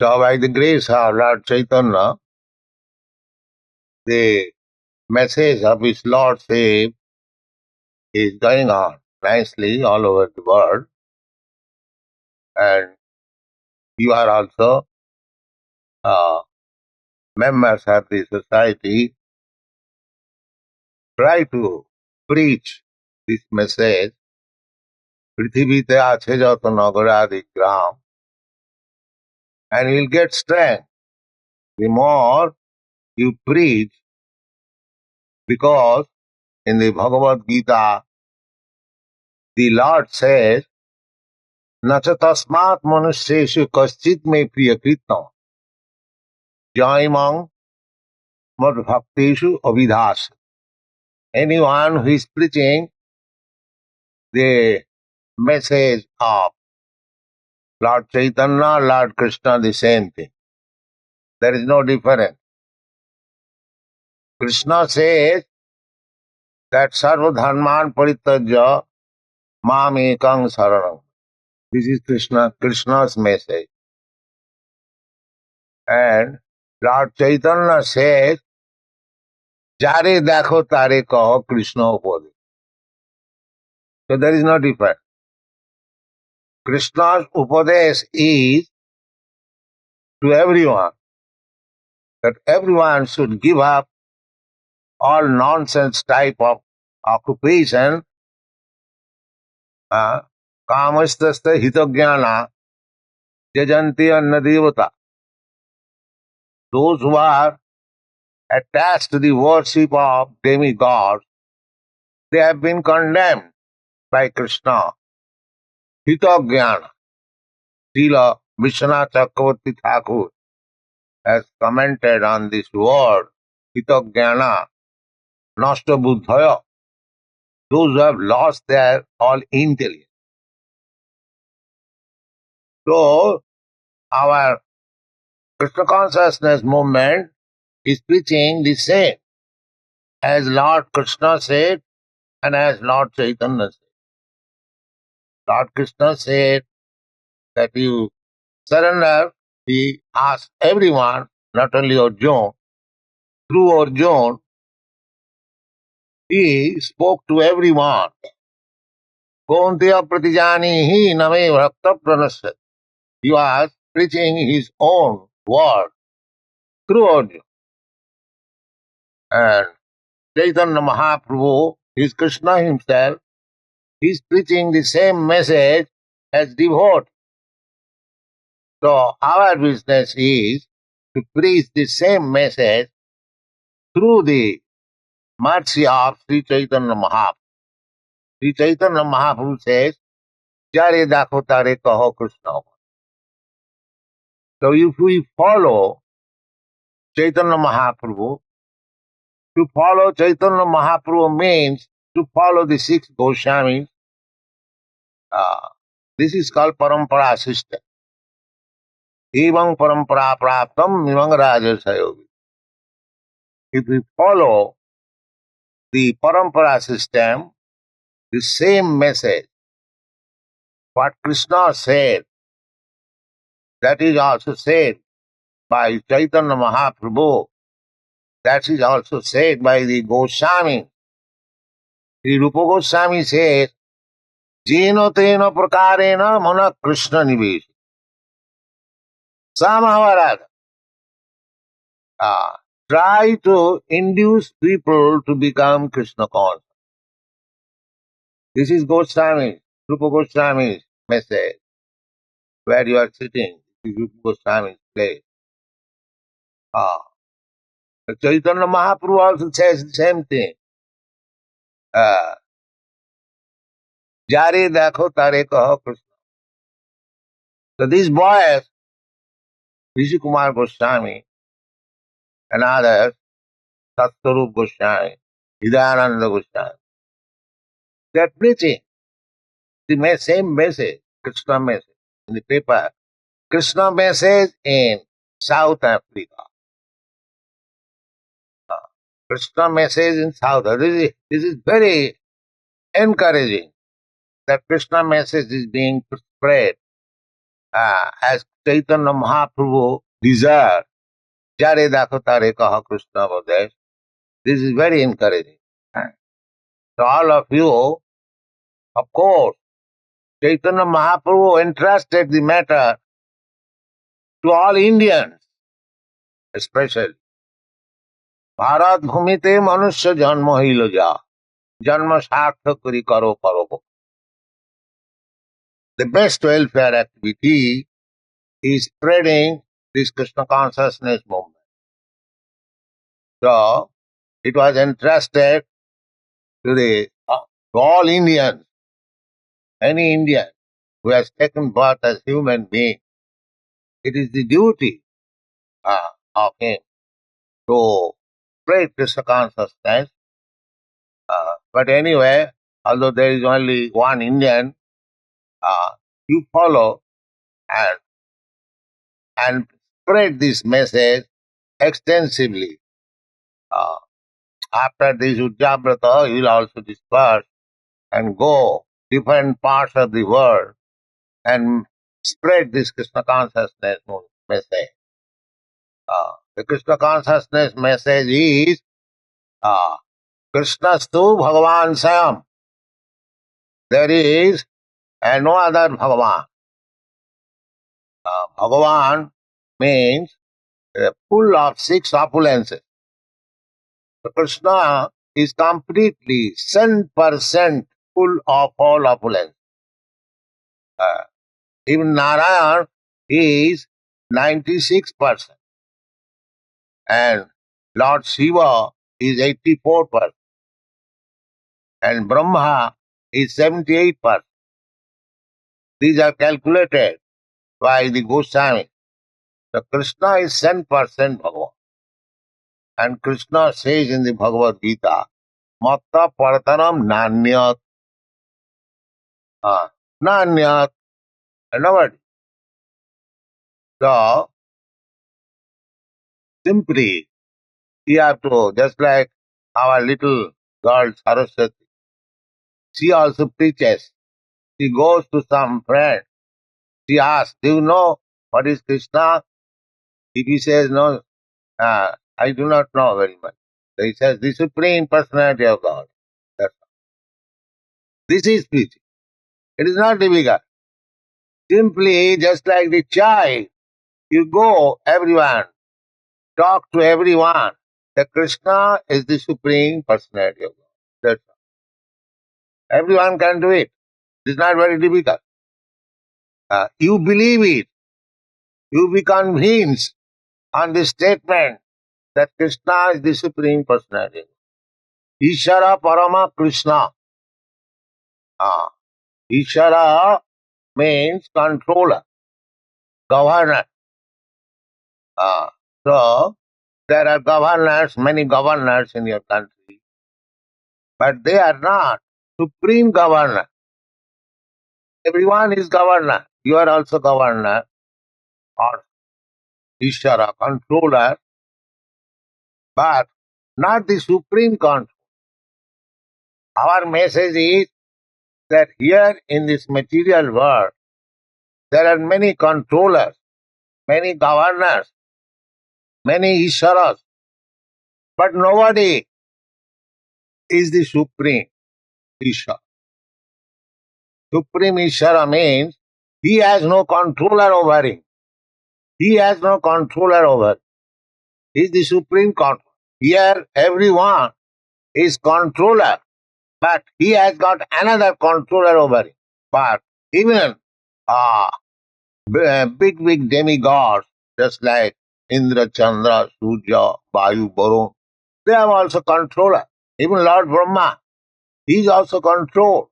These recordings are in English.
So by the grace of Lord Chaitanya, the message of his Lordship is going on nicely all over the world, and you are also members of the society. Try to preach this message. পৃথিবীতে আছে যত নগরাদি গ্রাম, and you'll get strength the more you preach, because in the Bhagavad Gita the Lord says, Nacha tasmat manusyeshu kaschit me priyakritam jaimang mad bhakteshu abhidhas. Anyone who is preaching the message of Lord Chaitanya, Lord Krishna, the same thing. There is no difference. Krishna says that sarva dharman parityajya mam ekang saranam. This is Krishna's message. And Lord Chaitanya says, Jare dakho tare kaho Krishna upade. So there is no difference. Krishna's upadesh is to everyone, that everyone should give up all nonsense type of occupation, kamasthastha hitognyana jajanti annadevata. Those who are attached to the worship of demigods, they have been condemned by Krishna. Hitognyana. Srila Chakravarti Thakur has commented on this word, Hitognyana, Nashta Buddhaya. Those who have lost their all intelligence. So, our Krishna consciousness movement is preaching the same as Lord Krishna said and as Lord Chaitanya said. Lord Krishna said that you surrender. He asked everyone, not only Arjuna, through Arjuna, he spoke to everyone. Kaunteya pratijanihi name bhakta pranasya. He was preaching his own word through Arjuna. And Chaitanya Mahaprabhu, is Krishna himself, he is preaching the same message as devotee. So our business is to preach the same message through the mercy of Sri Chaitanya Mahaprabhu. Sri Chaitanya Mahaprabhu says, Jare dakho tare kaho Krishna. So if we follow Chaitanya Mahaprabhu, to follow Chaitanya Mahaprabhu means to follow the six Goswamis. This is called parampara system. Evang parampara praptam mimang rajasayogi. If we follow the parampara system, the same message, what Krishna said, that is also said by Chaitanya Mahaprabhu, that is also said by the Goswami. The Rupa Goswami says, Jena tena prakarena mana Krishna nivesh. Somehow or other, try to induce people to become Krishna conscious. This is Goswami, Rupa Goswami's message. Where you are sitting, this is Rupa Goswami's place. Chaitanya Mahaprabhu also says the same thing. Jare dakho tare kaho Krishna. So these boys, Rishi Kumar Goswami and others, Sattvarup Goswami, Hidayananda Goswami, they are preaching the same message, Krishna message, in the paper. Krishna message in South Africa. Krishna message in South Africa. This is very encouraging that Krishna message is being spread as Chaitanya Mahaprabhu desired, Jare dakho tare kaha Krishna Vadesh. This is very encouraging. So all of you, of course, Chaitanya Mahaprabhu entrusted the matter to all Indians, especially. Bharat bhumite manusya janma hilo ja, janma sartha kari karo paro. The best welfare activity is spreading this Krishna consciousness movement. So, it was entrusted to all Indians, any Indian who has taken birth as human being. It is the duty of him to spread Krishna consciousness. But anyway, although there is only one Indian, you follow and spread this message extensively. After this Ujjabrata, you will also disperse and go different parts of the world and spread this Krishna consciousness message. The Krishna consciousness message is Krishnastu Bhagavan Swayam. There is no other Bhagavan. Bhagavan means full of six opulences. So Krishna is completely 100% full of all opulence. Even Narayan is 96%. And Lord Shiva is 84%. And Brahma is 78%. These are calculated by the Goswami. So Krishna is 10% Bhagavan. And Krishna says in the Bhagavad Gita, Matta Paratanam Nanyat. Nanyat. Nobody. So, simply, you have to, just like our little girl Saraswati, she also preaches. She goes to some friend. She asks, do you know what is Krishna? If he says, no, I do not know very much. So he says, the Supreme Personality of God. That's all. This is preaching. It is not difficult. Simply, just like the child, you go, everyone, talk to everyone. That Krishna is the Supreme Personality of God. That's all. Everyone can do it. It is not very difficult. You believe it. You be convinced on this statement that Krishna is the Supreme Personality. Ishara Parama Krishna. Ishara means controller, governor. So, there are governors, many governors in your country, but they are not supreme governor. Everyone is governor. You are also governor or Ishara, controller, but not the supreme control. Our message is that here in this material world, there are many controllers, many governors, many Isharas, but nobody is the supreme Ishara. Supreme Ishara means he has no controller over him. He has no controller over him. He is the supreme controller. Here everyone is controller, but he has got another controller over him. But even big demigods, just like Indra, Chandra, Surya, Vayu, Varun, they are also controller. Even Lord Brahma, he is also controlled.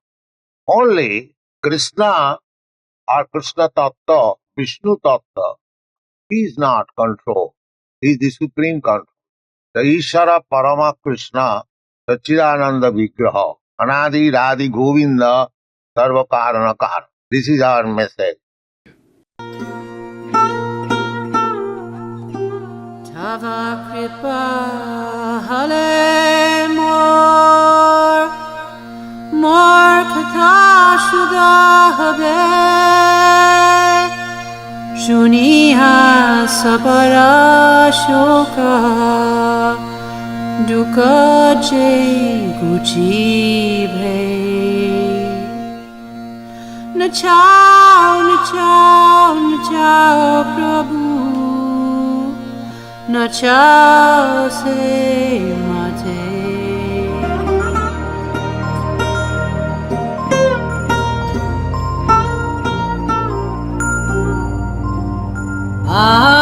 Only Krishna or Krishna Tattva, Vishnu Tattva, he is not controlled. He is the supreme control. The Ishara Parama Krishna, Sachidananda Vigraha, Anadi Radhi Govinda, Sarva Karana Karana. This is our message. Tava Kripa Hale Mor Kata Shuddha Habe Juniha sabara shoka dukkha jai gujibe. Nachao, nachao, nachao Prabhu, nachao se mate. Ah